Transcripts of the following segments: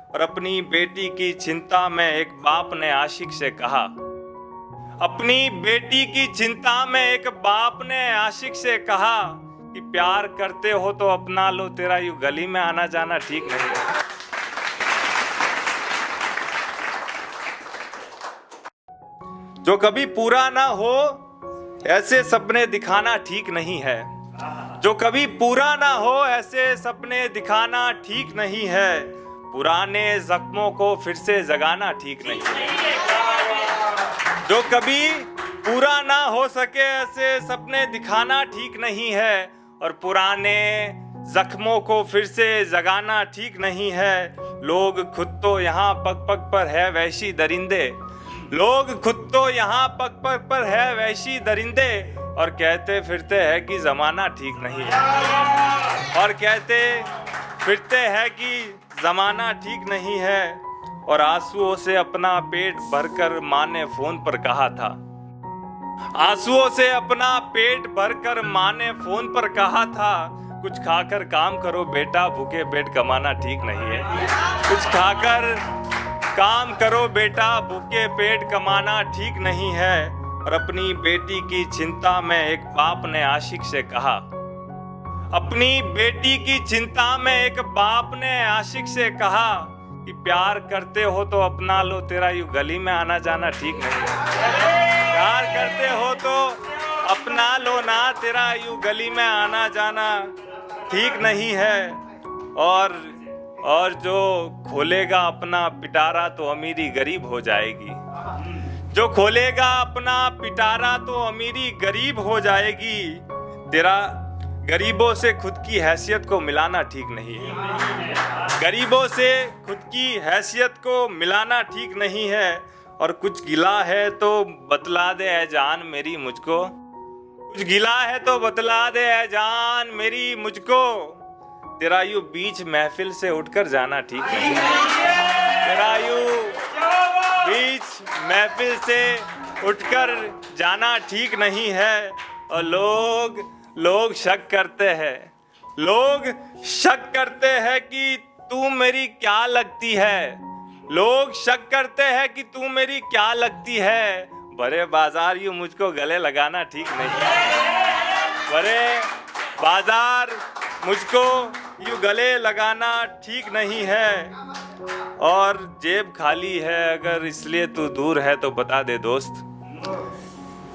और अपनी बेटी की चिंता में एक बाप ने आशिक से कहा। अपनी बेटी की चिंता में एक बाप ने आशिक से कहा कि प्यार करते हो तो अपना लो, तेरा यूं गली में आना जाना ठीक नहीं है। जो कभी पूरा ना हो ऐसे सपने दिखाना ठीक नहीं है। जो कभी पूरा ना हो ऐसे सपने दिखाना ठीक नहीं है। पुराने जख्मों को फिर से जगाना ठीक नहीं है। जो कभी पूरा ना हो सके ऐसे सपने दिखाना ठीक नहीं है, और पुराने जख्मों को फिर से जगाना ठीक नहीं है। लोग खुद तो यहाँ पग पग पर है वैशी दरिंदे, लोग खुद तो यहाँ पग पग पर है वैशी दरिंदे, और कहते फिरते हैं कि जमाना ठीक नहीं है, और कहते फिरते हैं कि जमाना ठीक नहीं है। और आंसुओं से अपना पेट भरकर माँ ने फोन पर कहा था, आंसुओं से अपना पेट भरकर माँ ने फोन पर कहा था, कुछ खाकर काम करो बेटा, भूखे पेट कमाना ठीक नहीं है। कुछ खाकर काम करो बेटा, भूखे पेट कमाना ठीक नहीं है। और अपनी बेटी की चिंता में एक बाप ने आशिक से कहा। अपनी बेटी की चिंता में एक बाप ने आशिक से कहा कि प्यार करते हो तो अपना लो, तेरा यूं गली में आना जाना ठीक नहीं है। प्यार करते हो तो अपना लो ना, तेरा यूं गली में आना जाना ठीक नहीं है। और जो खोलेगा अपना पिटारा तो अमीरी गरीब हो जाएगी। जो खोलेगा अपना पिटारा तो अमीरी गरीब हो जाएगी। तेरा गरीबों से खुद की हैसियत को मिलाना ठीक नहीं है। गरीबों से खुद की हैसियत को मिलाना ठीक नहीं है। और कुछ गिला है तो बतला दे ऐ जान मेरी मुझको, कुछ गिला है तो बतला दे ऐ जान मेरी मुझको। तेरा यूं बीच महफिल से उठकर जाना ठीक नहीं है। तेरा यूं बीच महफिल से उठकर जाना ठीक नहीं है। और लोग शक करते हैं, लोग शक करते हैं कि तू मेरी क्या लगती है। लोग शक करते हैं कि तू मेरी क्या लगती है। बड़े बाजार यूं मुझको गले लगाना ठीक नहीं है। बड़े बाजार मुझको यूं गले लगाना ठीक नहीं है। और जेब खाली है अगर इसलिए तू दूर है तो बता दे दोस्त,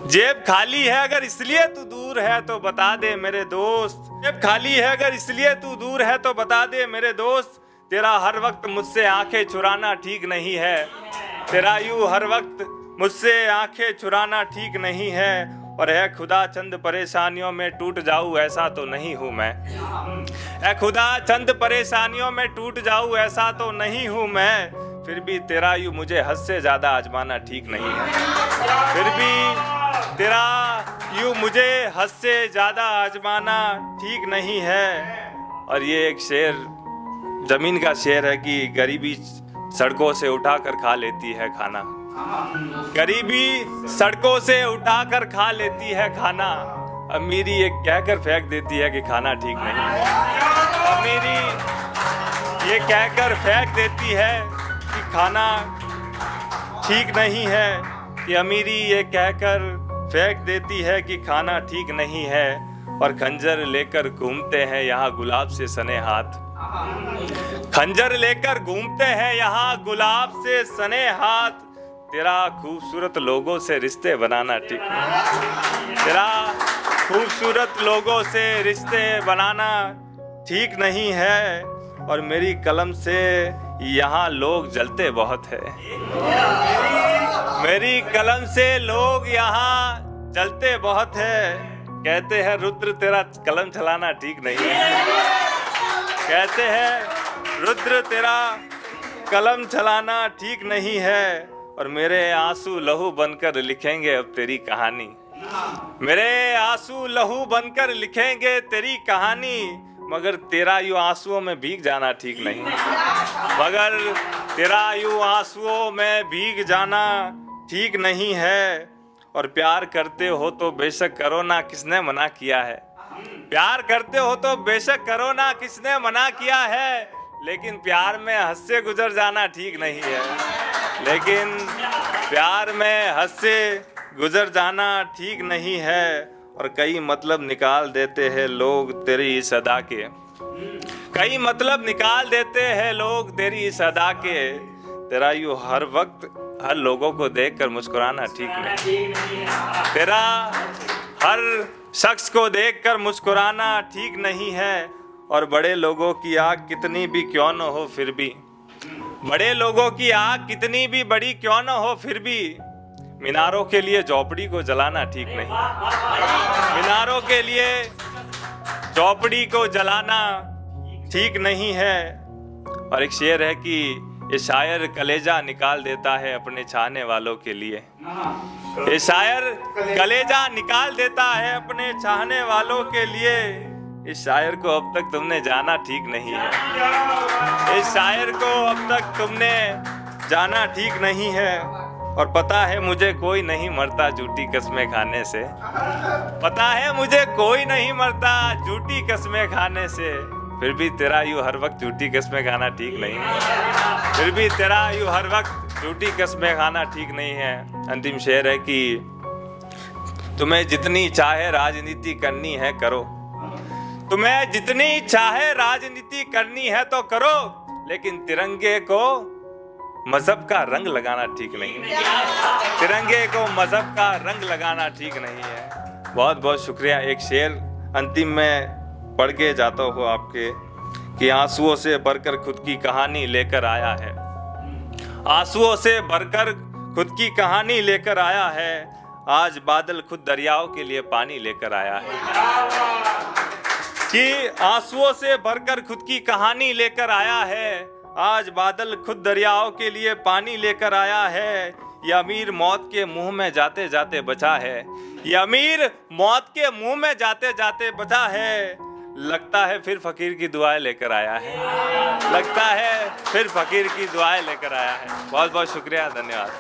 जेब खाली है अगर इसलिए तू दूर है तो बता दे मेरे दोस्त। जेब खाली है अगर इसलिए तू दूर है तो बता दे मेरे दोस्त। तेरा हर वक्त मुझसे आंखें चुराना ठीक नहीं है। तेरा यूं हर वक्त मुझसे आंखें चुराना ठीक नहीं है। और है खुदा चंद परेशानियों में टूट जाऊं ऐसा तो नहीं हूं मैं। है खुदा चंद परेशानियों में टूट जाऊं ऐसा तो नहीं हूं मैं। फिर भी तेरा यूं मुझे हद से ज्यादा आजमाना ठीक नहीं है। फिर भी तेरा यूं मुझे हद से ज्यादा आजमाना ठीक नहीं है। और ये एक शेर जमीन का शेर है कि गरीबी सड़कों से उठाकर खा लेती है खाना। गरीबी सड़कों से उठाकर खा लेती है खाना। अमीरी ये कहकर फेंक देती है कि खाना ठीक नहीं है। अमीरी ये कहकर फेंक देती है कि खाना ठीक नहीं है। कि अमीरी ये कहकर फेंक देती है कि खाना ठीक नहीं है। और खंजर लेकर घूमते हैं यहाँ गुलाब से सने हाथ। खंजर लेकर घूमते हैं यहाँ गुलाब से सने हाथ। तेरा खूबसूरत लोगों से रिश्ते बनाना ठीक नहीं। तेरा खूबसूरत लोगों से रिश्ते बनाना ठीक नहीं है। और मेरी कलम से यहाँ लोग जलते बहुत है। मेरी कलम से लोग यहाँ जलते बहुत है। कहते हैं रुद्र तेरा कलम चलाना ठीक नहीं है। कहते हैं रुद्र तेरा कलम चलाना ठीक नहीं है। और मेरे आंसू लहू बनकर लिखेंगे अब तेरी कहानी। मेरे आंसू लहू बनकर लिखेंगे तेरी कहानी। मगर तेरा यूं आंसुओं में भीग जाना ठीक नहीं। मगर तेरा यूं आंसुओं में भीग जाना ठीक नहीं है। और प्यार करते हो तो बेशक करो ना, किसने मना किया है। प्यार करते हो तो बेशक करो ना, किसने मना किया है। लेकिन प्यार में हद से गुजर जाना ठीक नहीं है। लेकिन प्यार में हद से गुजर जाना ठीक नहीं है। और कई मतलब निकाल देते हैं लोग तेरी इस अदा के, कई मतलब निकाल देते हैं लोग तेरी इस अदा के। तेरा यूं हर वक्त हर लोगों को देखकर मुस्कुराना ठीक नहीं, तेरा हर शख्स को देखकर मुस्कुराना ठीक नहीं है। और बड़े लोगों की आग कितनी भी क्यों न हो फिर भी, बड़े लोगों की आग कितनी भी बड़ी क्यों न हो फिर भी, मीनारों के लिए झोपड़ी को जलाना ठीक नहीं, मीनारों के लिए झोपड़ी को जलाना ठीक नहीं है। और एक शेर है कि ये शायर कलेजा निकाल देता है अपने चाहने वालों के लिए, ये शायर कलेजा निकाल देता है अपने चाहने वालों के लिए। इस शायर को अब तक तुमने जाना ठीक नहीं है, इस शायर को अब तक तुमने जाना ठीक नहीं है। और पता है मुझे कोई नहीं मरता झूठी कस्में खाने से, पता है मुझे कोई नहीं मरता झूठी कस्में खाने से। फिर भी तेरा यूं हर वक्त झूठी कस्में खाना ठीक नहीं है, फिर भी तेरा यूं हर वक्त झूठी कस्में खाना ठीक नहीं है। अंतिम शेर है कि तुम्हें जितनी चाहे राजनीति करनी है करो, तुम्हें जितनी चाहे राजनीति करनी है तो करो, लेकिन तिरंगे को मजहब का रंग लगाना ठीक नहीं है, तिरंगे को मजहब का रंग लगाना ठीक नहीं है। बहुत बहुत शुक्रिया। एक शेर अंतिम में पढ़ के जाता हूँ आपके कि आंसुओं से भरकर खुद की कहानी लेकर आया है, आंसुओं से भरकर खुद की कहानी लेकर आया है। आज बादल खुद दरियाओं के लिए पानी लेकर आया है, कि आंसुओं से भरकर खुद की कहानी लेकर आया है। आज बादल खुद दरियाओं के लिए पानी लेकर आया है। ये अमीर मौत के मुंह में जाते जाते बचा है, ये अमीर मौत के मुंह में जाते जाते बचा है। लगता है फिर फकीर की दुआएं लेकर आया है, लगता है फिर फकीर की दुआएं लेकर आया है। बहुत बहुत शुक्रिया, धन्यवाद।